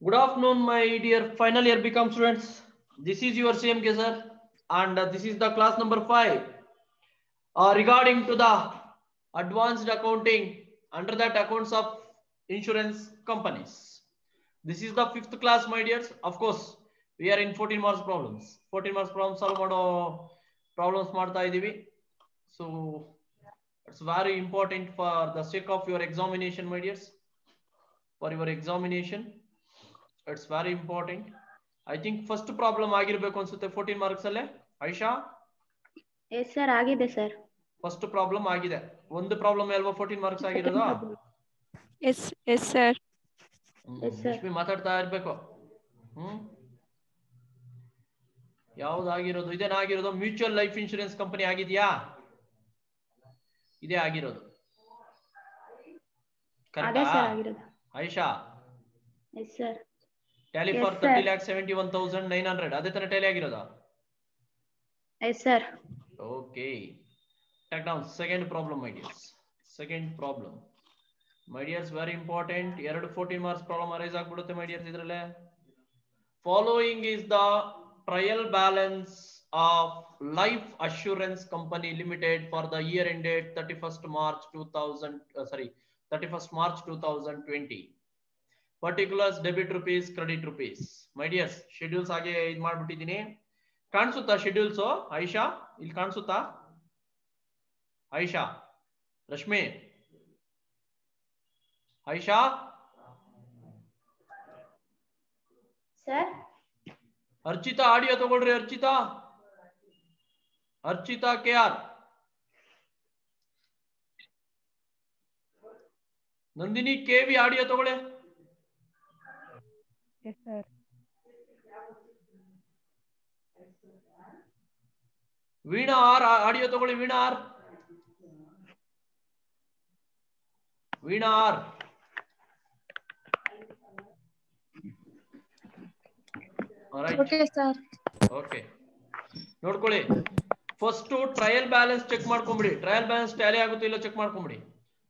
Good afternoon, my dear final year BCom students. This is your CMK sir, and this is the class number 5 regarding to the advanced accounting under that accounts of insurance companies. This is the 5th class, my dears. Of course, we are in 14 marks problems. 14 marks problems solve ಮಾಡೋ problems ಮಾಡ್ತಾ ಇದೀವಿ. So it's very important for the sake of your examination, my dears. For your examination. It's very important. I think first problem ಆಗಿರಬೇಕು ಅನ್ಸುತ್ತೆ 14 marks ಅಲ್ಲೇ. Aisha? Yes sir ಆಗಿದೆ sir. First problem ಆಗಿದೆ. ಒಂದು problem ಅಲ್ವಾ 14 ಮಾರ್ಕ್ಸ್ ಆಗಿರೋದು? S yes sir. ಲಕ್ಷ್ಮಿ ಮಾತಾಡ್ತಾ ಇರಬೇಕು. ಯಾವ್ದಾಗಿರೋದು? ಇದೇನಾಗಿರೋದು? ಮ್ಯೂಚುವಲ್ ಲೈಫ್ ಇನ್ಶೂರೆನ್ಸ್ ಕಂಪನಿ ಆಗಿದೆಯಾ? ಇದೇ ಆಗಿರೋದು. ಕರೆಕ್ಟಾ? Aisha? Yes sir. Tally for 30,71,900 ಅದೇ ತರ ಟ್ಯಾಲಿ ಆಗಿರೋದಾ? Yes sir. Okay, take down second problem my dears. Second problem my dears very important. 14 marks problem arise ಆಗ್ಬಿಡುತ್ತೆ ಮೈ ಡಿಯರ್ಸ್ ಇದರಲ್ಲೇ. Following is the trial balance of life assurance company limited for the year ended 31st March 2020. Particulars debit rupees, credit rupees. My dears, schedules ಆಗೆ ಇದು ಮಾಡ್ಬಿಟ್ಟಿದ್ದೀನಿ. ಕಾಣಿಸುತ್ತಾ schedules? Aisha ಇಲ್ಲಿ ಕಾಣಿಸುತ್ತಾ? Aisha, Rashmi, Aisha sir. Archita audio ತಗೊಳ್ರಿ. Archita KR. Nandini KV audio ತಗೊಳ್ಳಿ. Yes sir. Veena R audio ತಗೊಳ್ಳಿ. Veena R. Okay, ನೋಡ್ಕೊಳ್ಳಿ. First trial balance check ಮಾಡ್ಕೊಂಬಿಡಿ. ಟ್ರಯಲ್ ಬ್ಯಾಲೆನ್ಸ್ ಟ್ಯಾಲಿ ಆಗುತ್ತೋ ಇಲ್ಲ ಚೆಕ್ ಮಾಡ್ಕೊಂಬಿಡಿ.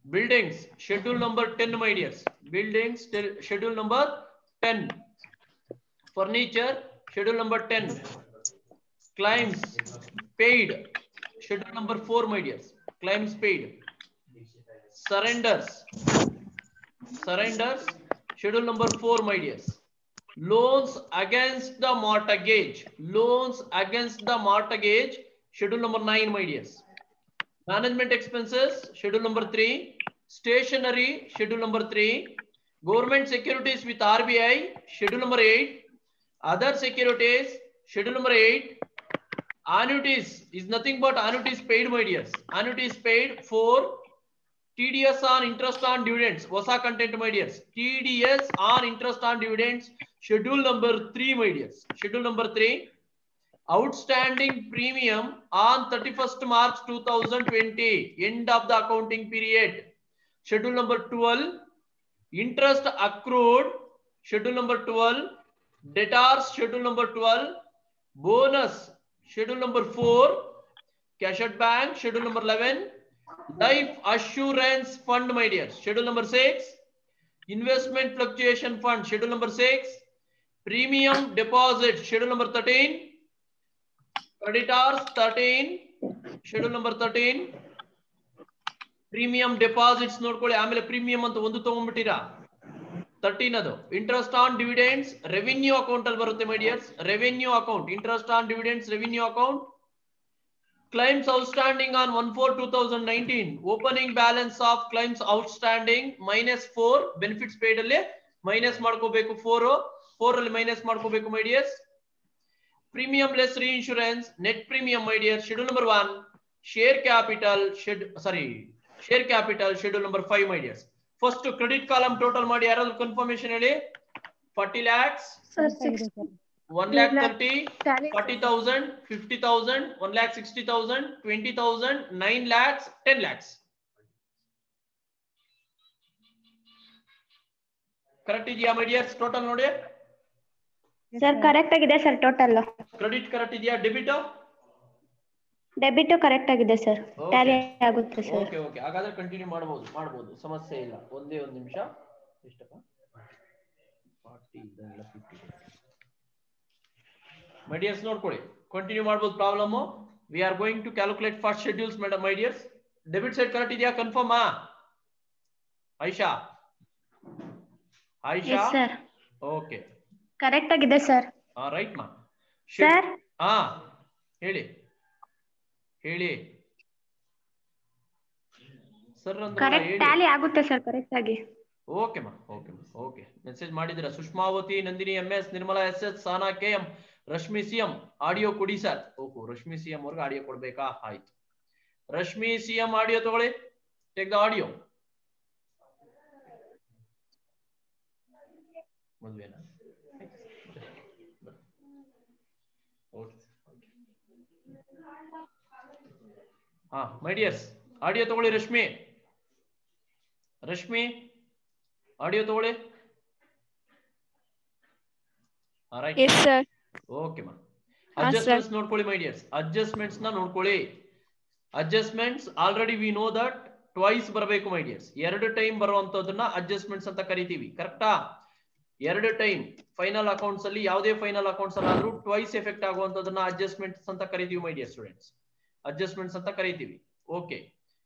Buildings schedule number 10 my dears. Buildings schedule number 10. Furniture schedule number 10. Claims paid schedule number 4 my dears. Claims paid. Surrenders schedule number 4 my dears. Loans against the mortgage schedule number 9 my dears. Management expenses schedule number 3. Stationery schedule number 3. Government securities with RBI schedule number 8. Other securities schedule number 8. Annuities is nothing but annuities paid my dears. Annuities paid 4. TDS on interest on dividends. Wasa content my dears. TDS on interest on dividends schedule number 3 my dears. Schedule number 3. Outstanding premium on 31st March 2020, end of the accounting period, schedule number 12. Interest accrued schedule number 12. Debtors schedule number 12. Bonus schedule number 4. Cash at bank schedule number 11. Life assurance fund my dear schedule number 6. Investment fluctuation fund schedule number 6. Premium deposit schedule number 13. Creditors 13 schedule number 13. Premium deposits ನೋಡ್ಕೊಳ್ಳಿ. ಆಮೇಲೆ premium ಅಂತ ಒಂದು ತಗೊಂಡ್ಬಿಟ್ಟಿರಾ. 13 ಅದು. Interest on dividends revenue account ಅಲ್ಲಿ ಬರುತ್ತೆ my dears. Revenue account, interest on dividends revenue account. Claims outstanding on 1/4/2019, opening balance of claims outstanding -4. Benefits paid ಅಲ್ಲಿ minus ಮಾಡ್ಕೋಬೇಕು. 4 ಅಲ್ಲಿ ಮೈನಸ್ ಮಾಡ್ಕೋಬೇಕು my dears. Premium less reinsurance net premium my dear schedule number 1. Share capital schedule number 5 my dears. First credit column total ಮಾಡಿ ಯಾರಾದ್ರೂ confirmation ಹೇಳಿ. 40 lakhs, 1,30,000, 40,000, 50,000, 1,60,000, 20,000, 9 lakhs, 10 lakhs. Correct ಇದೆಯಾ ಮೈ dears? Total ನೋಡಿ sir. Correct ಆಗಿದೆ sir total. Credit correct ಇದೆಯಾ? Debit correct ಆಗಿದೆ sir. Tally ಆಗುತ್ತೆ sir. Okay, ಹಾಗಾದ್ರೆ ಕಂಟಿನ್ಯೂ ಮಾಡಬಹುದು, ಸಮಸ್ಯೆ ಇಲ್ಲ. ಒಂದೇ ಒಂದು ನಿಮಿಷ. ಎಷ್ಟಪ್ಪ? 40 My dears, ನೋಡ್ಕೊಳ್ಳಿ, ಕಂಟಿನ್ಯೂ ಮಾಡಬಹುದು problem. We are going to calculate first schedules, madam, my dears. Debit side correct ಇದೆಯಾ? Confirm Ayesha? Ayesha? Yes, sir. Okay, correct ಆಗಿದೆ ಸರ್. ರೈಟ್ ಮಾ. ಸರ್ ಹೇಳಿ ಹೇಳಿ ಸರ್. ಕರೆಕ್ಟ್ ಟ್ಯಾಲಿ ಆಗುತ್ತೆ ಸರ್ ಕರೆಕ್ಟ್ ಆಗಿ. ಓಕೆ ಮಾ, ಓಕೆ ಮಾ, ಓಕೆ. ಮೆಸೇಜ್ ಮಾಡಿದಿರಾ? Sushmavati, Nandini MS, Nirmala SS, Sana KM, Rashmi CM. Audio ಕೊಡಿ ಸರ್. ಓಹೋ, ರಶ್ಮಿ CM ಅವ್ರಿಗೆ ಆಡಿಯೋ ಕೊಡ್ಬೇಕಾ? ಆಯ್ತು, ರಶ್ಮಿ CM ಆಡಿಯೋ ತಗೊಳ್ಳಿ. Take the audio. ಮದುವೆನಾ? ಮೈ ಡಿಯರ್ಸ್, ಆಡಿಯೋ ತಗೊಳ್ಳಿ. ರಶ್ಮಿ ಆಡಿಯೋ ತಗೊಳ್ಳಿ. Yes, sir. ಓಕೆ ಮಾ. ಅಡ್ಜಸ್ಟ್ಮೆಂಟ್ಸ್ ನೋಡ್ಕೊಳ್ಳಿ ಮೈ ಡಿಯರ್ಸ್. ಅಡ್ಜಸ್ಟ್ಮೆಂಟ್ಸ್ ನ ನೋಡ್ಕೊಳ್ಳಿ. Adjustments already we know that twice ಬರಬೇಕು ಮೈ ಡಿಯರ್ಸ್. 2 ಟೈಮ್ ಬರುವಂತದನ್ನ ಅಡ್ಜಸ್ಟ್ಮೆಂಟ್ಸ್ ಅಂತ ಕರಿತೀವಿ. ಕರೆಕ್ಟಾ? 2 ಟೈಮ್ ಫೈನಲ್ ಅಕೌಂಟ್ಸ್ ಅಲ್ಲಿ, ಯಾವುದೇ ಫೈನಲ್ ಅಕೌಂಟ್ಸ್ ಅಲ್ಲಿ ಆದ್ರೂ ಟ್ವೈಸ್ ಎಫೆಕ್ಟ್ ಆಗುವಂತದನ್ನ ಅಡ್ಜಸ್ಟ್ಮೆಂಟ್ಸ್ ಅಂತ ಕರಿತೀವಿ ಮೈ ಡಿಯರ್ ಸ್ಟೂಡೆಂಟ್ಸ್. ಅಡ್ಜಸ್ಟ್ಮೆಂಟ್ಸ್ ಅಂತ ಕರಿತೀವಿ. ಓಕೆ,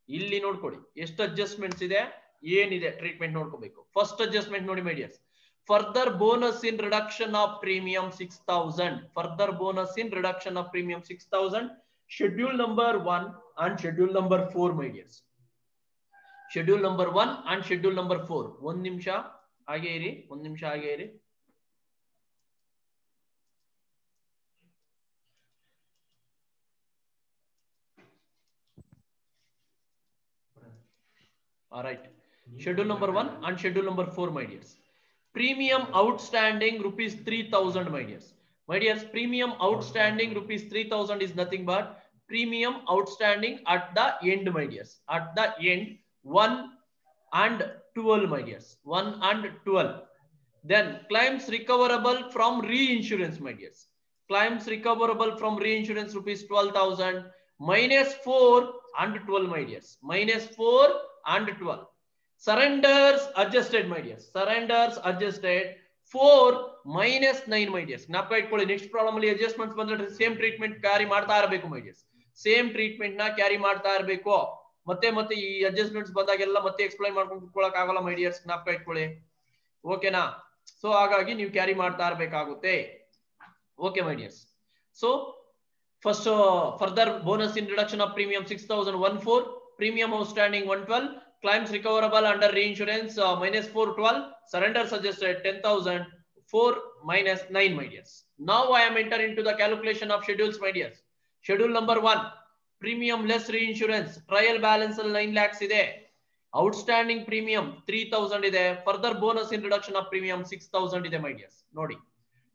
ಇಲ್ಲಿ ನೋಡ್ಕೊಳ್ಳಿ ಎಷ್ಟು ಅಡ್ಜಸ್ಟ್ಮೆಂಟ್ಸ್ ಇದೆ, ಏನಿದೆ ಟ್ರೀಟ್ಮೆಂಟ್ ನೋಡ್ಕೋಬೇಕು. ಫಸ್ಟ್ ಅಡ್ಜಸ್ಟ್ಮೆಂಟ್ ನೋಡಿ my dears. Further bonus in reduction of premium 6000. Further bonus in reduction of premium 6000. Schedule number 1 and schedule number 4 my dears. Schedule number 1 and schedule number 4. ಒಂದ್ ನಿಮಿಷ ಹಾಗೆ ಇರಿ, ಒಂದ್ ನಿಮಿಷ ಹಾಗೆ ಇರಿ. All right, schedule number 1 and schedule number 4 my dears. Premium outstanding rupees 3000 my dears. My dears, premium outstanding rupees 3000 is nothing but premium outstanding at the end my dears. At the end 1 and 12 my dears. 1 and 12. Then claims recoverable from reinsurance my dears. Claims recoverable from reinsurance rupees 12,000 minus 4 and 12 my dears. Minus 4 and 12. Surrenders adjusted my dears. Surrenders adjusted 4 minus 9 my dears. ಜ್ಞಾಪಕ ಇಟ್ಕೊಳ್ಳಿ. Next problem ಅಲ್ಲಿ adjustments ಬಂದ್ರೆ same treatment carry ಮಾಡ್ತಾ ಇರಬೇಕು ಮೈ dears. Same treatment ನ carry ಮಾಡ್ತಾ ಇರಬೇಕು. ಮತ್ತೆ ಈ ಅಡ್ಜಸ್ಟ್ಮೆಂಟ್ಸ್ ಬಂದಾಗೆಲ್ಲ ಮತ್ತೆ ಎಕ್ಸ್ಪ್ಲೈನ್ ಮಾಡ್ಕೊಂಡು ಕುತ್ಕೊಳ್ಳಕ್ ಆಗಲ್ಲ ಮೈ ಡಿಯರ್ಸ್. ಜ್ಞಾಪಕ ಇಟ್ಕೊಳ್ಳಿ. ಓಕೆನಾ? ಸೊ ಹಾಗಾಗಿ ನೀವು ಕ್ಯಾರಿ ಮಾಡ್ತಾ ಇರಬೇಕಾಗುತ್ತೆ. Okay my dears. So first further bonus in reduction of premium 6000 premium outstanding 112, claims recoverable under reinsurance minus 412, surrender suggested 10,000, 4 minus 9 my dears. Now I am entering into the calculation of schedules my dears. Schedule number 1, premium less reinsurance, trial balance 9 lakhs ಇದೆ, outstanding premium 3000 ಇದೆ, further bonus in reduction of premium 6000 ಇದೆ my dears. ನೋಡಿ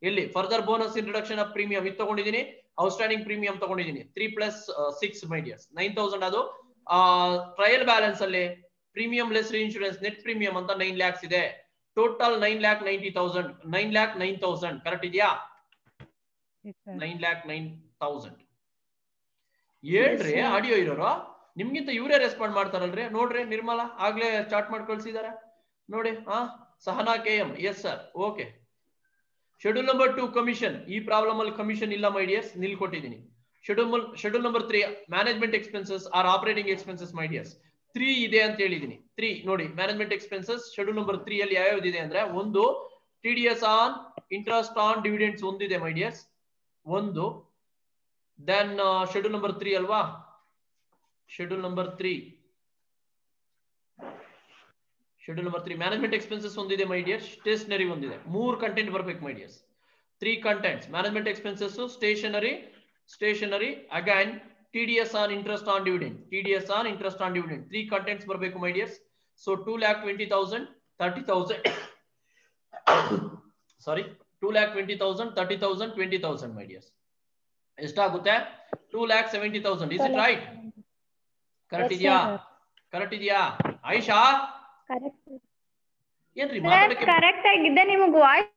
ಇಲ್ಲಿ further bonus in reduction of premium ಇದು ತಗೊಂಡಿದ್ದೀನಿ, outstanding premium ತಗೊಂಡಿದ್ದೀನಿ 3 plus 6 my dears 9000. ಅದು trial balance ಅಲ್ಲಿ premium less insurance net premium ಅಂತ 9 lakhs ಇದೆ. ಟೋಟಲ್ 9,90,000. 9,09,000 ಕರೆಕ್ಟ್ ಇದೆಯಾ? 9,09,000. ಹೇಳ್ರಿ ಆಡಿಯೋ ಇರೋರು ನಿಮ್ಗಿಂತ ಇವರೇ ರೆಸ್ಪಾಂಡ್ ಮಾಡ್ತಾರಲ್ರಿ. ನೋಡ್ರಿ ನಿರ್ಮಲಾ ಆಗ್ಲೇ ಚಾರ್ಟ್ ಮಾಡಿ ಕಳ್ಸಿದಾರೆ ನೋಡಿ. Sahana KM S sir. Okay, schedule number 2 commission. ಈ ಪ್ರಾಬ್ಲಮ್ ಅಲ್ಲಿ ಕಮಿಷನ್ ಇಲ್ಲ ಮೈ ಡಿಯರ್ಸ್, ನಿಲ್ ಕೊಟ್ಟಿದ್ದೀನಿ. Schedule number 3 management expenses or operating expenses my dears. 3 ಇದೆ ಅಂತ ಹೇಳಿದೀನಿ. 3 ನೋಡಿ management expenses schedule number 3 ಅಲ್ಲಿ ಯಾವ್ಯಾವ್ದು ಇದೆ ಅಂದ್ರೆ, ಒಂದು TDS on interest on dividends ಒಂದಿದೆ my dears, ಒಂದು. then schedule number 3 ಅಲ್ವಾ, schedule number 3 management expenses ಒಂದಿದೆ my dears, stationery ಒಂದಿದೆ. 3 ಕಂಟೆಂಟ್ ಬರ್ಬೇಕು my dears. 3 contents management expenses, stationery again TDS on interest on dividend, 3 contents ಬರ್ಬೇಕು my dears. So 2,20,000, 30,000 sorry 2,20,000, 30,000, 20,000 my dears. ಎಷ್ಟಾಗುತ್ತೆ? 2,70,000. is it right? Correct ಇದೆಯಾ? Correct ಇದೆಯಾ ಆಯಿಷಾ? ಏನ್ರಿ ಮಾತಾಡಕ್ಕೆ correct ಆಗಿದೆ. ನಿಮಗೆ ವಾಯ್ಸ್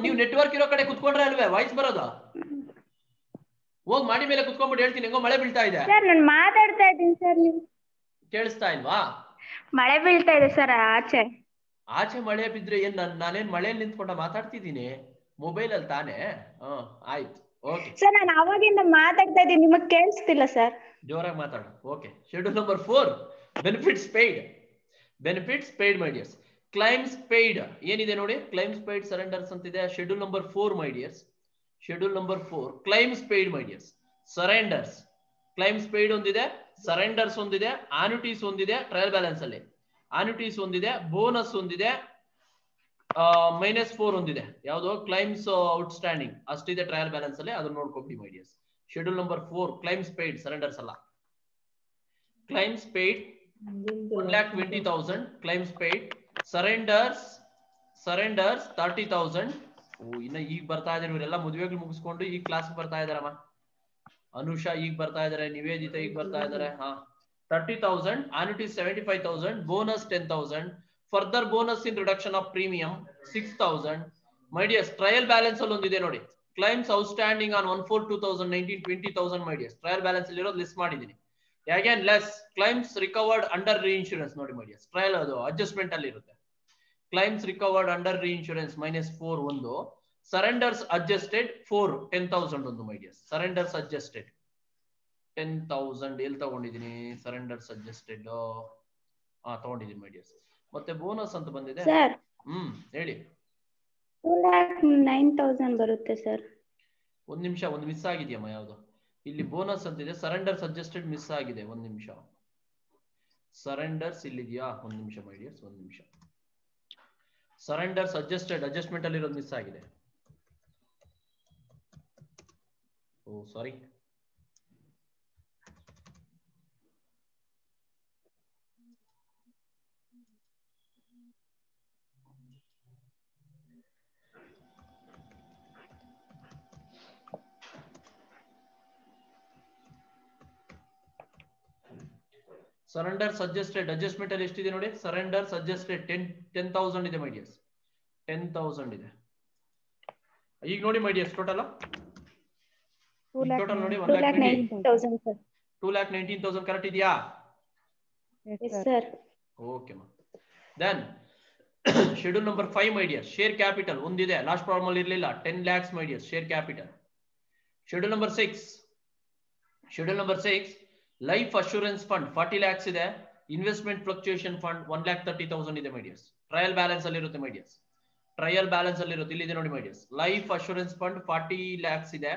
ನೀವು ನೆಟ್ವರ್ಕ್ ಇರೋ ಕಡೆ ಕುತ್ಕೊಂಡ್ರೆ ಅಲ್ವೇ ವಾಯ್ಸ್ ಬರೋದು? ಹೋಗ್ ಮಾಡಿ ಮೇಲೆ ಕುತ್ಕೊಂಡ್ಬಿಟ್ಟು ಹೇಳ್ತೀನಿ. ಹೆಂಗೋ ಮಳೆ ಬೀಳ್ತಾ ಇದೆ ಸರ್. ನಾನು ಮಾತಾಡ್ತಾ ಇದ್ದೀನಿ ಸರ್. ನೀವು ಕೇಳಿಸ್ತಾ ಇಲ್ವಾ? ಮಳೆ ಬೀಳ್ತಾ ಇದೆ ಸರ್ ಆಚೆ. ಆಚೆ ಮಳೆ ಬಿದ್ರೆ ಏನ್ ನಾನೇನ್ ಮಳೆಯಲ್ಲಿ ನಿಂತ್ಕೊಂಡ ಮಾತಾಡ್ತಿದ್ದೀನಿ, ಮೊಬೈಲ್ ಅಲ್ಲಿ ತಾನೇ. ಆಯ್ತು, ಓಕೆ. ಸರ್ ನಾನು ಅವಾಗಿಂದ ಮಾತಾಡ್ತಾ ಇದ್ದೀನಿ, ನಿಮಗ್ ಕೇಳಿಸ್ತಿಲ್ಲ ಸರ್. ಜೋರಾಗಿ ಮಾತಾಡು. Okay, schedule number 4 benefits paid. Benefits paid my dears. Claims paid ಏನಿದೆ ನೋಡಿ, ಕ್ಲೈಮ್ಸ್ ಪೇಯ್ಡ್ ಸರೆಂಡರ್ಸ್ ಅಂತಿದೆ. Schedule number 4 my dears. Schedule number 4 claims paid my dears. Surrenders, claims paid ಒಂದಿದೆ, ಸರೆಂಡರ್ಸ್ ಒಂದಿದೆ, ಆನ್ಯುಟೀಸ್ ಒಂದಿದೆ ಟ್ರಯಲ್ ಬ್ಯಾಲೆನ್ಸ್ ಅಲ್ಲಿ, annuities ಒಂದಿದೆ, bonus ಒಂದಿದೆ, -4 ಒಂದಿದೆ. ಯಾವುದು ಕ್ಲೈಮ್ಸ್ ಔಟ್ಸ್ಟ್ಯಾಂಡಿಂಗ್ ಅಷ್ಟಿದೆ ಟ್ರಯಲ್ ಬ್ಯಾಲೆನ್ಸ್ ಅಲ್ಲಿ, ಅದನ್ನ ನೋಡ್ಕೊಬಿಡಿ my dears. Schedule number 4 claims paid, surrenders ಅಲ್ಲ. Claims paid 1,20,000 claims paid. Surrenders 30,000. ಇನ್ನ ಈಗ ಬರ್ತಾ ಇದಾರೆ ಇವರೆಲ್ಲ, ಮದುವೆಗಳು ಮುಗಿಸ್ಕೊಂಡು ಈಗ ಕ್ಲಾಸ್ ಬರ್ತಾ ಇದಾರಮ್ಮ. ಅನುಷಾ ಈಗ ಬರ್ತಾ ಇದಾರೆ, ನಿವೇದಿತಾ ಈಗ ಬರ್ತಾ ಇದಾರೆ. 30,000, annuity 75,000, bonus 10,000, further bonus in reduction of premium 6,000. My dears, trial balance ಅಲ್ಲಿ ಒಂದಿದೆ ನೋಡಿ, claims outstanding on 1/4/2019 20,000. My dears, trial balance ಅಲ್ಲಿ ಇರೋದು ಲಿಸ್ಟ್ ಮಾಡಿದ್ದೀನಿ. Again less claims recovered under reinsurance ನೋಡಿ my dears, trial ಅದು adjustment ಅಲ್ಲಿ ಇರುತ್ತೆ. Claims recovered under reinsurance -4 ಒಂದು, surrenders adjusted 4 10,000 ಒಂದು my dears. Surrenders adjusted 10,000 ಎಲ್ಲಿ ತಗೊಂಡಿದ್ದೀನಿ, ಸರೆಂಡರ್ಸ್ ಅಡ್ಜಸ್ಟೆಡ್ ತಗೊಂಡಿದ್ದೀನಿ ಮೈ ಡಿಯರ್ಸ್. ಮತ್ತೆ ಬೋನಸ್ ಅಂತ ಬಂದಿದೆ ಸರ್. ಹೇಳಿ. 2,09,000 ಬರುತ್ತೆ ಸರ್. ಒಂದ್ ನಿಮಿಷ, ಒಂದು ಮಿಸ್ ಆಗಿದೆಯಮ್ಮ. ಯಾವುದು ಇಲ್ಲಿ ಬೋನಸ್ ಅಂತಿದೆ, ಸರೆಂಡರ್ಸ್ ಅಡ್ಜಸ್ಟೆಡ್ ಮಿಸ್ ಆಗಿದೆ. ಒಂದ್ ನಿಮಿಷ, ಸರೆಂಡರ್ಸ್ ಇಲ್ಲಿದೆಯಾ? ಒಂದ್ ನಿಮಿಷ ಮೈ ಡಿಯರ್ಸ್, ಒಂದ್ ನಿಮಿಷ. ಸರೆಂಡರ್ಸ್ ಅಡ್ಜಸ್ಟೆಡ್ ಅಡ್ಜಸ್ಟ್ಮೆಂಟ್ ಅಲ್ಲಿ ಇರೋದು ಮಿಸ್ ಆಗಿದೆ. ಓ ಸಾರಿ. ಸರೆಂಡರ್ಸ್ ಅಡ್ಜಸ್ಟೆಡ್ ಅಡ್ಜಸ್ಟ್ಮೆಂಟ್ ಅಲ್ಲಿ ಎಷ್ಟಿದೆ ನೋಡಿ, ಸರೆಂಡರ್ಸ್ ಅಡ್ಜಸ್ಟೆಡ್ 10,000 ಇದೆ ಮೈ ಡಿಯರ್ಸ್. 10,000 ಇದೆ ಈಗ ನೋಡಿ ಮೈ ಡಿಯರ್ಸ್. ಟೋಟಲ್ ನೋಡಿ 2,19,000 ಕರೆಕ್ಟ್ ಇದೆಯಾ? ಓಕೆ ಮಾ. Then schedule number 5 my dears, share capital ಒಂದಿದೆ, ಲಾಸ್ಟ್ ಪ್ರಾಬ್ಲಮ್ ಅಲ್ಲಿ ಇರಲಿಲ್ಲ. 10 lakhs my dears, share capital. Schedule number 6 life assurance fund 40 lakhs ಇದೆ. ಇನ್ವೆಸ್ಟ್ಮೆಂಟ್ ಫ್ಲಕ್ಚುಯೇಷನ್ ಫಂಡ್ 1,30,000 ಇದೆ ಮೈ ಡಿಯರ್ಸ್. ಟ್ರಯಲ್ ಬ್ಯಾಲೆನ್ಸ್ ಅಲ್ಲಿ ಇರುತ್ತೆ ಮೈ ಡಿಯರ್ಸ್. ಟ್ರಯಲ್ ಬ್ಯಾಲೆನ್ಸ್ ಅಲ್ಲಿ ಇರುತ್ತೆ, ಇಲ್ಲಿದೆ ನೋಡಿ my dears. Life assurance fund 40 lakhs ಇದೆ.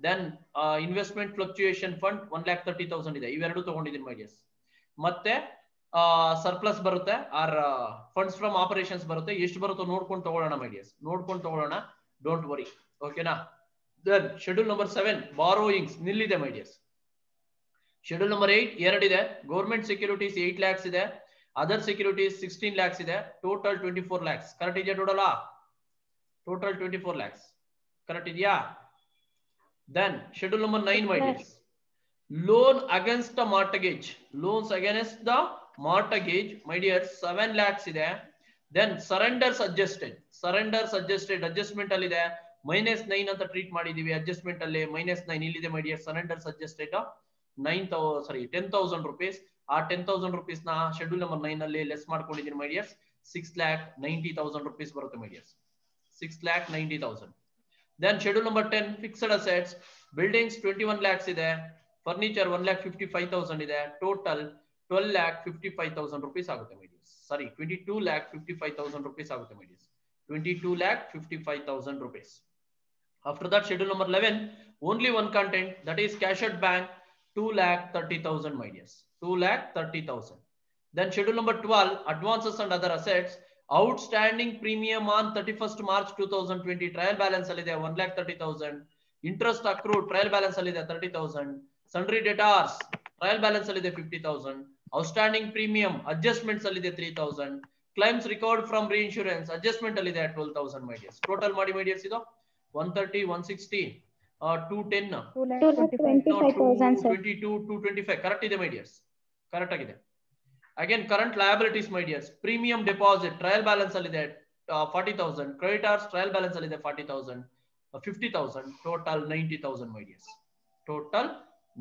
ದೆನ್ ಇನ್ವೆಸ್ಟ್ಮೆಂಟ್ ಫ್ಲಕ್ಚುಯೇಷನ್ ಫಂಡ್ 1,30,000 ಇದೆ. ಇವೆರಡು ತಗೊಂಡಿದ್ದೀನಿ ಮೈ ಡಿಯರ್ಸ್. ಮತ್ತೆ ಸರ್ಪ್ಲಸ್ ಬರುತ್ತೆ, ಆರ್ ಫಂಡ್ಸ್ ಫ್ರಮ್ ಆಪರೇಷನ್ಸ್ ಬರುತ್ತೆ. ಎಷ್ಟು ಬರುತ್ತೋ ನೋಡ್ಕೊಂಡು ತಗೊಳ್ಳೋಣ ಮೈ ಡಿಯರ್ಸ್, ನೋಡ್ಕೊಂಡು ತಗೊಳ್ಳೋಣ, ಡೋಂಟ್ ವರಿ. ಓಕೆನಾ? ದೆನ್ ಶೆಡ್ಯೂಲ್ ನಂಬರ್ 7 ಬಾರೋಯಿಂಗ್ಸ್ ನಿಲ್ಲಿದೆ ಮೈ ಡಿಯರ್ಸ್. ಶೆಡ್ಯೂಲ್ ನಂಬರ್ 8 ಎರಡಿದೆ. ಗೌರ್ಮೆಂಟ್ ಸೆಕ್ಯೂರಿಟೀಸ್ 8 lakhs ಇದೆ, ಅದರ್ ಸೆಕ್ಯೂರಿಟೀಸ್ 16 lakhs ಇದೆ. Total 24 lakhs. ಕರೆಕ್ಟ್ ಇದೆಯಾ? ಟೋಟಲ್ 24 lakhs ಕರೆಕ್ಟ್ ಇದೆಯಾ? Then schedule number 9 my dears, loan against the mortgage. Loans against the mortgage my dears 7 lakhs ಇದೆ. Then surrenders adjusted adjustment ಅಲ್ಲಿ ಇದೆ. -9 ಅಂತ treat ಮಾಡಿದೀವಿ adjustment ಅಲ್ಲಿ. -9 ಇಲ್ಲಿದೆ my dear. Surrenders adjusted 10,000 rupees. ಆ 10,000 rupees ನ ಶೆಡ್ಯೂಲ್ ನಂಬರ್ 9 ಅಲ್ಲಿ ಲೆಸ್ ಮಾಡ್ಕೊಂಡಿದ್ದೀನಿ ಮೈ ಡಿಯರ್ಸ್. 6,90,000 rupees ಬರುತ್ತೆ my dears. 6,90,000. Then schedule number 10 fixed assets. Buildings 21 lakhs ಇದೆ. ಫರ್ನಿಚರ್ 1,55,000 ಇದೆ. ಟೋಟಲ್ 12,55,000 rupees ಆಗುತ್ತೆ ಮೈ ಡಿಯರ್ಸ್. ಸಾರಿ, 22,55,000 rupees ಆಗುತ್ತೆ ಮೈ dears. 22,55,000 rupees. After that, schedule number 11, only one content, that is cash at bank, 2,30,000 my dears. 2,30,000. Then schedule number 12, advances and other assets. Outstanding premium on 31st March 2020, trial balance alide 1,30,000. Interest accrued, trial balance alide 30,000. Sundry debtors, trial balance alide 50,000. Outstanding premium, adjustments alide 3,000. Claims recovered from reinsurance, adjustment alide 12,000 my dears. Total ಮಾಡಿ my dears ಇದು 130, 160, 210, 222, 225. Correct ಇದೆ my dears. Correct ಆಗಿದೆ. Again, current liabilities my dears. Premium deposit, trial balance alide 40,000. Creditors, trial balance alide 40,000. 50,000. Total 90,000 my dears. Total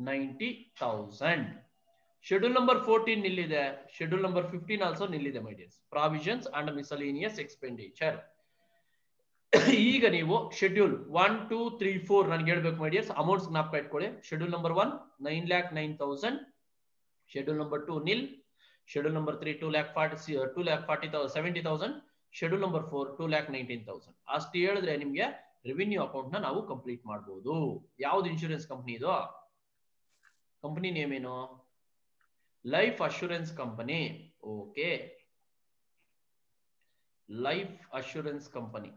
90,000. Schedule number 14 nillide. Schedule number 15 also nillide, my dears. Provisions and miscellaneous expenditure. ಈಗ ನೀವು schedule 1 2 3 4 ನನಗೆ ಹೇಳಬೇಕು ಮೈ dears. Amounts ಜ್ಞಾಪಕ ಇಟ್ಕೊಳ್ಳಿ. Schedule number 1 9,09,000. Schedule number 2 nil. Schedule number 3 2,40,70,000. Schedule number 4 2,19,000. ಅಷ್ಟು ಹೇಳಿದ್ರೆ ನಿಮಗೆ revenue account ನ ನಾವು ಕಂಪ್ಲೀಟ್ ಮಾಡಬಹುದು. ಯಾವ್ದು ಇನ್ಶೂರೆನ್ಸ್ ಕಂಪನಿ ಇದು? ಕಂಪನಿ ನೇಮ್ ಏನು? Life assurance company. Okay, life assurance company.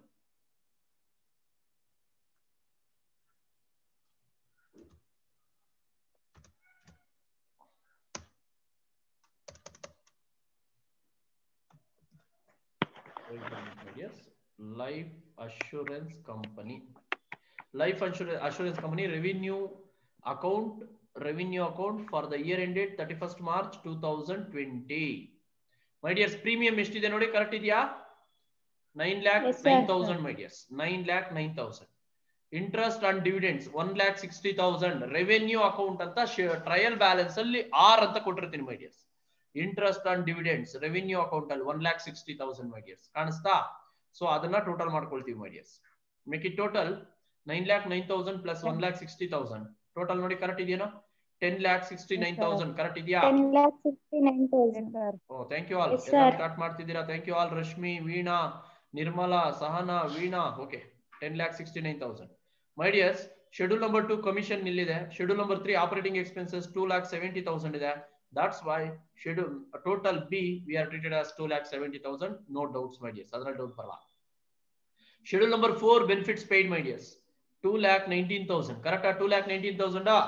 Life assurance company. Life assurance company revenue account for the year ended 31st March 2020. My dears, premium ಎಷ್ಟಿದೆ ನೋಡಿ, correct ಇದೆಯಾ? 9,09,000 my dears. 9,09,000. Interest and dividends 1,60,000. Revenue account ಅಂತ trial balance ಅಲ್ಲಿ 6 ಅಂತ ಕೊಟ್ಟಿರ್ತೀನಿ my dears. Interest and dividends revenue account ಅಲ್ಲಿ 1,60,000 my dears. ಕಾಣಿಸ್ತಾ? So ಅದನ್ನ ಟೋಟಲ್ ಮಾಡ್ಕೊಳ್ತೀವಿ my dears. Make it total 9,09,000 plus 1,60,000. Total ನೋಡಿ ಕರೆಕ್ಟ್ ಇದೆಯೇನೋ? 10,69,000 ಕರೆಕ್ಟ್ ಇದೆಯಾ? 10,69,000. Oh thank you all. Start ಮಾಡ್ತಿದ್ದೀರಾ. Thank you all. Rashmi, Veena, Nirmala, Sahana, Veena. Okay, 10,69,000 my dears. Schedule number 2 commission ಇಲ್ಲಿದೆ. Schedule number 3 operating expenses 2,70,000 ಇದೆ. That's why schedule total B we are treated as 2,70,000. No doubts my dears. Adra doubt parla. Schedule number 4 benefits paid my dears 2,19,000. Correct? 2,19,000 ah?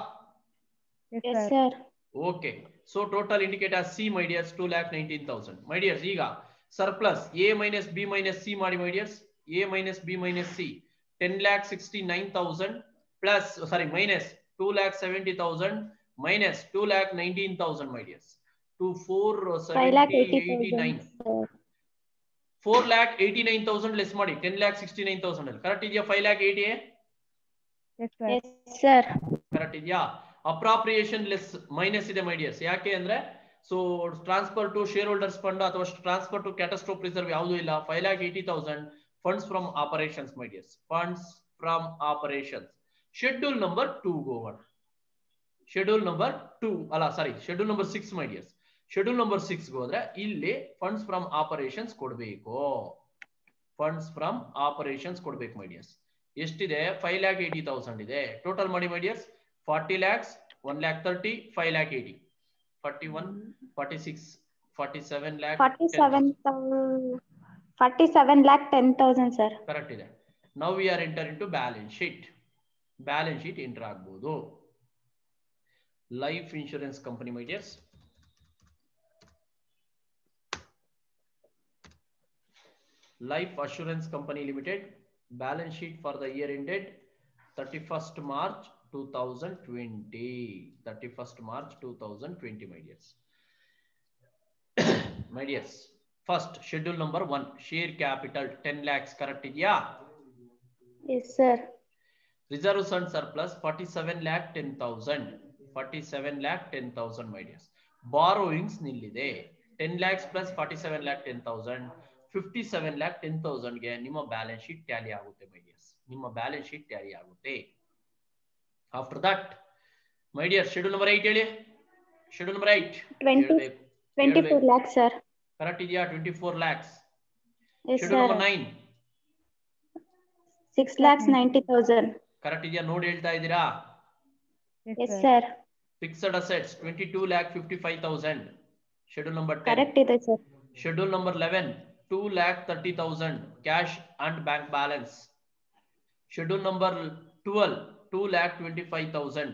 Yes sir. Okay, so total indicate as C my dears 2,19,000 my dears. Iga surplus A minus B minus C ಮಾಡಿ my dears. A minus B minus C 10,69,000 plus minus 2,70,000 minus 2,19,000 my dears. 2,489. 4,89,000 less ಮಾಡಿ 10,69,000 ಅಲ್ಲಿ correct ಇದೆಯಾ? 5,80. Yes sir. Correct ಇದೆಯಾ? Appropriation less minus ಇದೆ my dears. ಯಾಕೆ ಅಂದ್ರೆ so transfer to shareholders fund ಅಥವಾ transfer to catastrophe reserve ಯಾವುದು ಇಲ್ಲ. 5,80,000 funds from operations my dears. Funds from operations. Schedule number 2 ಗೋವನ್. ಶೆಡ್ಯೂಲ್ ನಂಬರ್ 2 ಅಲ್ಲ schedule number 6 my dears. Schedule number 6 ಹೋದ್ರೆ ಇಲ್ಲಿ ಫಂಡ್ಸ್ ಫ್ರಮ್ ಆಪರೇಷನ್ಸ್ ಕೊಡಬೇಕು. Funds from operations ಕೊಡಬೇಕು my dears. ಎಷ್ಟಿದೆ? 5,80,000 ಇದೆ. ಟೋಟಲ್ ಮಾಡಿ my dears. 40 lakhs, 1,30,000, 5,80,000, 41, 46, 47 lakh, 47,10,000 sir. Correct ಇದೆ. Now we are enter into balance sheet. Balance sheet enter ಆಗಬಹುದು. Life insurance company my dears. Life assurance company limited. Balance sheet for the year ended 31st March 2020. 31st March 2020 my dears. My dears, first schedule number 1 share capital 10 lakhs correct idya? Yes sir. Reserves and surplus 47,10,000. 47,10,000 my dears. Borrowings nillide 10 lakhs plus 47,10,000. 57,10,000 ಗೆ ನಿಮ್ಮ balance sheet Tally ಆಗುತ್ತೆ my dears. ನಿಮ್ಮ balance sheet Tally ಆಗುತ್ತೆ. After that my dear schedule number 8 ಹೇಳಿ. schedule number 8 24 lakhs sir. correct ಇದೆಯಾ? 24 lakhs. Yes schedule sir. number 9 6,90,000. correct ಇದೆಯಾ? ನೋಡಿ ಹೇಳ್ತಾ ಇದ್ದೀರಾ? Yes sir. Fixed assets 22,55,000. schedule number 10 correct ಇದೆ sir. schedule number 11 2,30,000 cash and bank balance. schedule number 12 2,25,000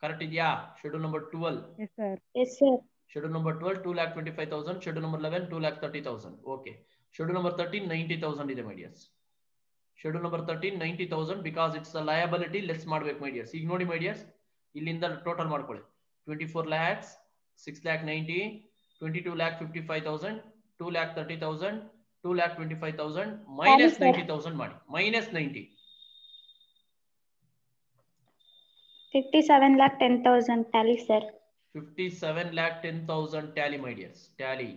correct idya? schedule number 12 Yes sir. Yes sir. schedule number 12 2,25,000. schedule number 11 2,30,000. okay, schedule number 13 90,000 ide my dears. schedule number 13 90,000 because it's a liability less ಮಾಡಬೇಕು my dears. ಈಗ ನೋಡಿ my dears, ಇಲ್ಲಿಂದ total ಮಾಡ್ಕೊಳ್ಳಿ. 24 lakhs, 6,90,000, 22,55,000, 2,30,000, 2,25,000 minus 90,000 ಮಾಡಿ. minus 90 57,10,000 tally sir. 57 lakh 10,000 tally my dears. Tally.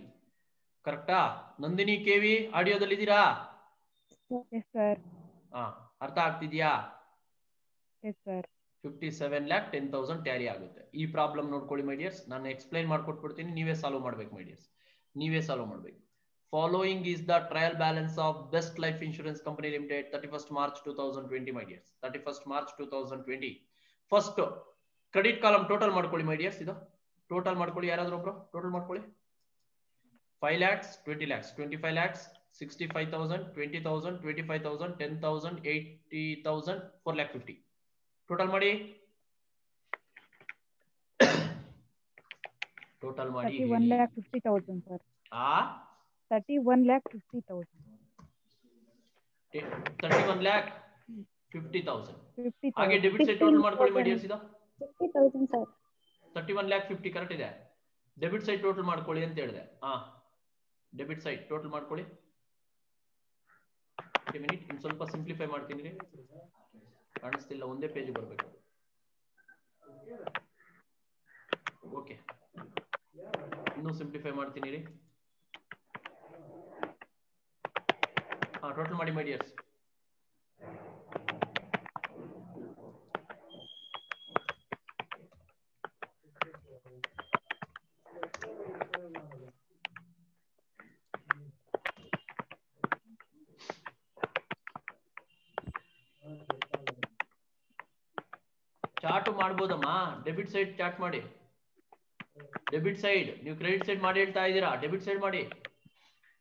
ಕರೆಕ್ಟಾ? Nandini KV ಆಡಿಯೋದಲ್ಲಿ ಇದ್ದೀರಾ? Yes sir. ಅರ್ಥ ಆಗ್ತಿದ್ಯಾ? Yes sir. 57 lakh 10,000 ಟ್ಯಾಲಿ ಆಗುತ್ತೆ. ಈ ಪ್ರಾಬ್ಲಮ್ ನೋಡ್ಕೊಳ್ಳಿ ಮೈ ಡಿಯರ್ಸ್. ನಾನು ಎಕ್ಸ್ಪ್ಲೈನ್ ಮಾಡ್ಕೊಟ್ಬಿಡ್ತೀನಿ, ನೀವೇ ಸಾಲ್ವ್ ಮಾಡ್ಬೇಕು ಮೈ ಡಿಯರ್ಸ್. ನೀವೇ ಸಾಲ್ವ್ ಮಾಡ್ಬೇಕು. Following is the trial balance of best life insurance company limited 31st March 2020 my dears. 31st March 2020. First credit column total ಮಾಡ್ಕೊಳ್ಳಿ ಮೈ dears. ಇದು ಟೋಟಲ್ ಮಾಡ್ಕೊಳ್ಳಿ. ಯಾರಾದ್ರೂ ಒಬ್ರು ಟೋಟಲ್ ಮಾಡ್ಕೊಳ್ಳಿ. 5 lakhs, 20 lakhs, 25 lakhs, 65,000, 20,000, 25,000, 10,000, 80,000, 4,50,000. ಟೋಟಲ್ ಮಾಡಿ. Total ಮಾಡಿ. 31,50,000 ಸರ್. 31,50,000. 31,50,000. ಹಾಗೆ ಡೆಬಿಟ್ ಸೈಡ್ ಟೋಟಲ್ ಮಾಡ್ಕೊಳ್ಳಿ ಮೈ ಡಿಯರ್ಸ್. ಇದು 50,000 ಸರ್. 31,50,000 ಕರೆಕ್ಟ್ ಇದೆ. ಡೆಬಿಟ್ ಸೈಡ್ ಟೋಟಲ್ ಮಾಡ್ಕೊಳ್ಳಿ ಅಂತ ಹೇಳಿದೆ. ಡೆಬಿಟ್ ಸೈಡ್ ಟೋಟಲ್ ಮಾಡ್ಕೊಳ್ಳಿ. ಮಿನಿಟ್ ಇನ್ನು ಸ್ವಲ್ಪ ಸಿಂಪ್ಲಿಫೈ ಮಾಡ್ತೀನಿ ರೀ. ಕಾಣಿಸ್ತಿಲ್ಲ, ಒಂದೇ ಪೇಜ್ ಬರಬೇಕು. ಓಕೆ, ಇನ್ನೂ ಸಿಂಪ್ಲಿಫೈ ಮಾಡ್ತೀನಿ ರೀ. ಟೋಟಲ್ ಮಾಡಿ ಮೈ ಡಿಯರ್ಸ್. ಚಾರ್ಟ್ ಮಾಡ್ಬೋದಮ್ಮ. ಡೆಬಿಟ್ ಸೈಡ್ ಚಾರ್ಟ್ ಮಾಡಿ. ಡೆಬಿಟ್ ಸೈಡ್ ನೀವು ಕ್ರೆಡಿಟ್ ಸೈಡ್ ಮಾಡಿ ಹೇಳ್ತಾ ಇದ್ದೀರಾ. ಡೆಬಿಟ್ ಸೈಡ್ ಮಾಡಿ.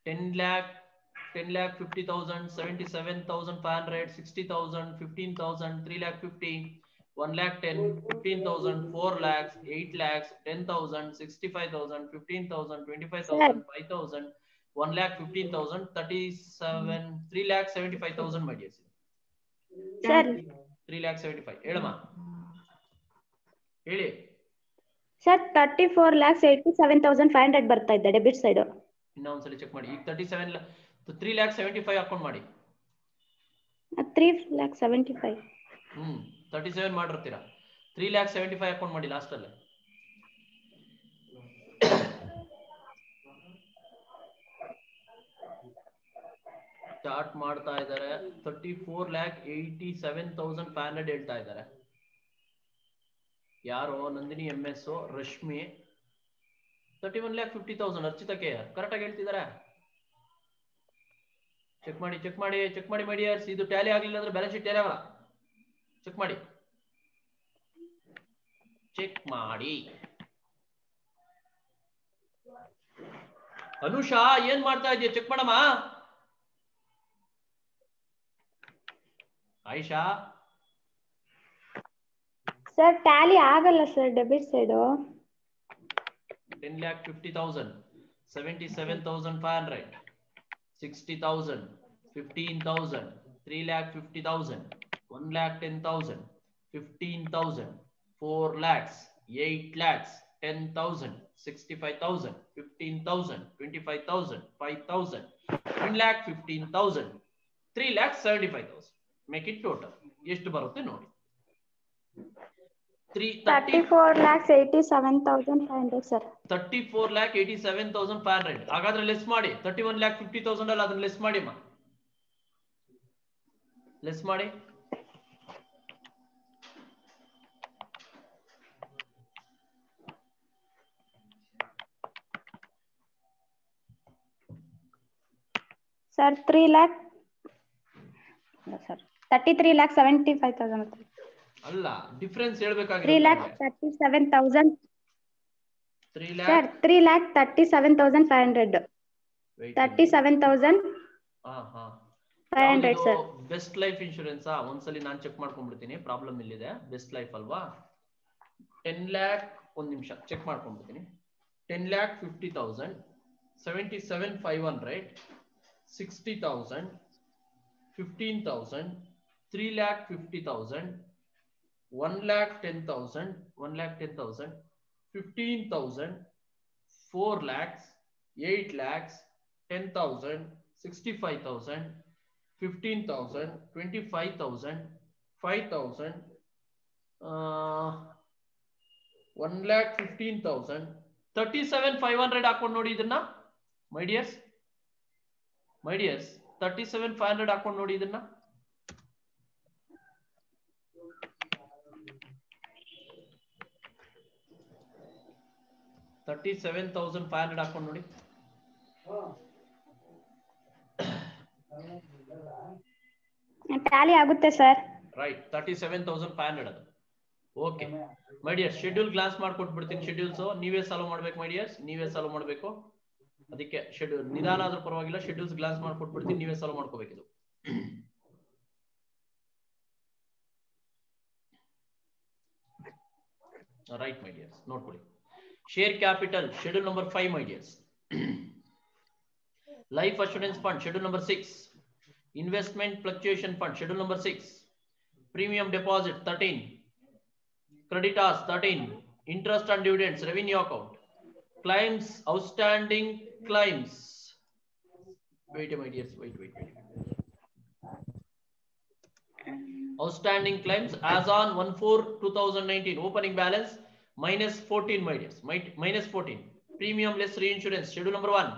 10 lakh 50,000, 77,500, 60,000, 15,000, 3,50,000, 1,10,000, 15,000, 4 lakhs, 8 lakhs, 10,000, 65,000, 15,000, 25,000, 5,000, 1,15,000, 37, 3,75,000 my dear. Sir 3,75,000 ಹೇಳಮ್ಮ, ಹೇಳಿ ಸರ್. 34,87,500 ಬರ್ತಾ ಇದೆ ಡೆಬಿಟ್ ಸೈಡ್. ಇನ್ನೊಂದ್ಸಲಿ ಚೆಕ್ ಮಾಡಿ. ಈಗ 3,75,000 ಅಕೌಂಟ್ ಮಾಡಿ. 3,75,000. 37 ಮಾಡಿರ್ತೀರಾ. 3,75,000 ಅಕೌಂಟ್ ಮಾಡಿ ಲಾಸ್ಟ್ ಅಲ್ಲಿ. ಸ್ಟಾರ್ಟ್ ಮಾಡ್ತಾ ಇದ್ದಾರೆ. 34,87,500 ಹೇಳ್ತಾ ಇದ್ದಾರೆ. ಯಾರೋ Nandini MS Rashmi 31,50,000 Archita K correct ಆಗಿ ಹೇಳ್ತಿದ್ದಾರೆ. ಚೆಕ್ ಮಾಡಿ ಚೆಕ್ ಮಾಡಿ ಚೆಕ್ ಮಾಡಿ ಮೈ ಡಿಯರ್ಸ್. ಇದು ಟ್ಯಾಲಿ ಆಗ್ಲಿಲ್ಲ ಅಂದ್ರೆ ಬ್ಯಾಲೆನ್ಸ್ ಶೀಟ್ ಟ್ಯಾಲಿ ಆಗಲ್ಲ. ಚೆಕ್ ಮಾಡಿ ಚೆಕ್ ಮಾಡಿ. ಅನುಷಾ ಏನ್ ಮಾಡ್ತಾ ಇದೀಯ? ಚೆಕ್ ಮಾಡಮ್ಮ. ಆಯಿಷಾ ಸರ್ ಟ್ಯಾಲಿ ಆಗಲ್ಲ sir debit side. 10,50,000, 77,500, 60,000, 15,000, 3,50,000, 1,10,000, 15,000, 4 lakhs, 8 lakhs, 10,000, 65,000, 15,000, 25,000, 5,000, 1,15,000, 3,75,000. Make it total ಎಷ್ಟು ಬರುತ್ತೆ ನೋಡಿ. 34,87,500 ಸರ್. 34,87,500. ಹಾಗಾದ್ರೆ ಲೆಸ್ ಮಾಡಿ. 31,50,000 ಅಲ್ಲ, ಅದನ್ನ ಲೆಸ್ ಮಾಡಿ. ಲೆಸ್ ಮಾಡಿ. ಸರ್ 33,75,000. ಅಲ್ಲ, ಡಿಫರೆನ್ಸ್ ಹೇಳ್ಬೇಕಾಗಿದೆ. 3,37,000. Sir 3,37,500. 37,500 sir. Best life insurance ಒಂದ್ಸಲಿ ನಾನು ಚೆಕ್ ಮಾಡ್ಕೊಂಡ್ಬಿಡ್ತೀನಿ. ಪ್ರಾಬ್ಲಮ್ ಇಲ್ಲಿದೆ. ಬೆಸ್ಟ್ ಲೈಫ್ ಅಲ್ವಾ? 10 lakh, ಒಂದ್ ನಿಮಿಷ ಚೆಕ್ ಮಾಡ್ಕೊಂಡ್ಬಿಡ್ತೀನಿ. 10,50,000, 77,500, 60,000, 15,000, 3,50,000, 1,10,000, 15,000, 4 lakhs, 8 lakhs, 10,000, 65,000, 15,000, 25,000, 5,000, 1,15,000 37,500 ಹಾಕೊಂಡು ನೋಡಿ ಇದನ್ನ ಮೈ ಡಿಯರ್ಸ್ 37,500 ಹಾಕೊಂಡು ನೋಡಿ ಇದನ್ನ $37,500 ಹಾಕೊಂಡು ನೋಡಿ ಟ್ಯಾಲಿ ಆಗುತ್ತೆ ಸರ್. ರೈಟ್ 37,500 ಅದು okay my dears schedule glance ಮಾಡ್ಕೊಟ್ಬಿಡ್ತೀನಿ ಶೆಡ್ಯೂಲ್ಸ್ ನೀವೇ ಸಾಲ್ವ್ ಮಾಡ್ಬೇಕು ಮೈ ಡಿಯರ್ಸ್ ನೀವೇ ಸಾಲ್ವ್ ಮಾಡಬೇಕು ಅದಕ್ಕೆ ಶೆಡ್ಯೂಲ್ ನಿಧಾನ ಆದ್ರೂ ಪರವಾಗಿಲ್ಲ ಶೆಡ್ಯೂಲ್ಸ್ ಗ್ಲಾನ್ಸ್ ಮಾಡ್ಕೊಟ್ಬಿಡ್ತೀನಿ ನೀವೇ ಸಾಲ್ವ್ ಮಾಡ್ಕೋಬೇಕಿದು ರೈಟ್ ಮೈ ಡಿಯರ್ಸ್ ನೋಡ್ಕೊಳ್ಳಿ share capital schedule number 5 my dears life assurance fund schedule number 6 investment fluctuation fund schedule number 6 premium deposit 13 creditors 13 interest and dividends revenue account claims outstanding claims wait my dears wait outstanding claims as on 1/4/2019 opening balance minus 14 my dears minus 14 premium less reinsurance schedule number 1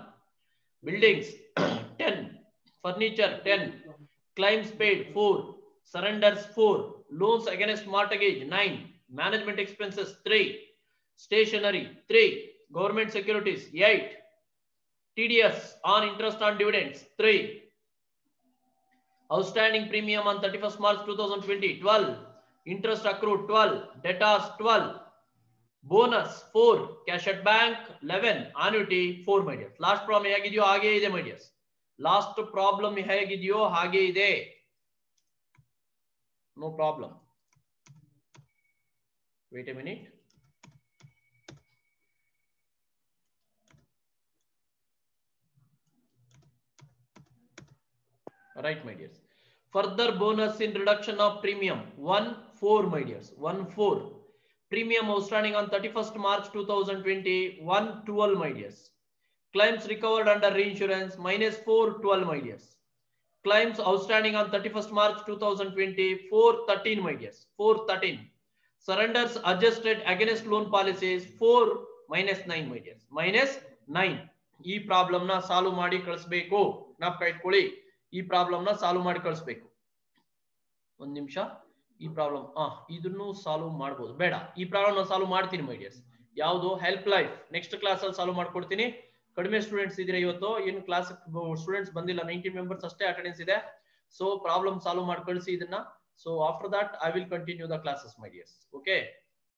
buildings 10 furniture 10 claims paid 4 surrenders 4 loans against mortgage 9 management expenses 3 stationery 3 government securities 8 TDS on interest on dividends 3 outstanding premium on 31st March 2020 12 interest accrued 12 debtors 12 bonus 4 cash at bank 11 annuity 4 my dears last problem ಹೇಗಿದೆಯೋ ಹಾಗೆ ಇದೆ my dears last problem ಹೇಗಿದೆಯೋ ಹಾಗೆ ಇದೆ no problem wait a minute right my dears further bonus in reduction of premium 1/4 my dears 1/4 premium outstanding on 31st March 2020 1/12 my dears claims recovered under reinsurance minus 4/12 my dears claims outstanding on 31st March 2020 4/13 my dears 4/13 surrenders adjusted against loan policies 4 minus 9 my dears minus 9 ಈ problem ನ solve ಮಾಡಿ ಕಳಿಸಬೇಕು ಜ್ಞಾಪಕ ಇಟ್ಕೊಳ್ಳಿ ಈ problem ನ solve ಮಾಡಿ ಕಳಿಸಬೇಕು ಒಂದು ನಿಮಿಷ ಈ ಪ್ರಾಬ್ಲಮ್ ಇದನ್ನು ಸಾಲ್ವ್ ಮಾಡಬಹುದು ಬೇಡ ಈ ಪ್ರಾಬ್ಲಮ್ ನ ಸಾಲ್ವ್ ಮಾಡ್ತೀನಿ ಮೈ ಡಿಯರ್ಸ್ ಯಾವುದು ಹೆಲ್ಪ್ ಲೈಫ್ ನೆಕ್ಸ್ಟ್ ಕ್ಲಾಸ್ ಅಲ್ಲಿ ಸಾಲ್ವ್ ಮಾಡ್ಕೊಡ್ತೀನಿ ಕಡಿಮೆ ಸ್ಟೂಡೆಂಟ್ಸ್ ಇದ್ರೆ ಇವತ್ತು ಏನು ಕ್ಲಾಸ್ ಸ್ಟೂಡೆಂಟ್ಸ್ ಬಂದಿಲ್ಲ 19 ಮೆಂಬರ್ಸ್ ಅಷ್ಟೇ ಅಟೆಂಡೆನ್ಸ್ ಇದೆ ಸೊ ಪ್ರಾಬ್ಲಮ್ ಸಾಲ್ವ್ ಮಾಡಿ ಕಳಿಸಿ ಇದನ್ನ so after that I will continue the classes my dears okay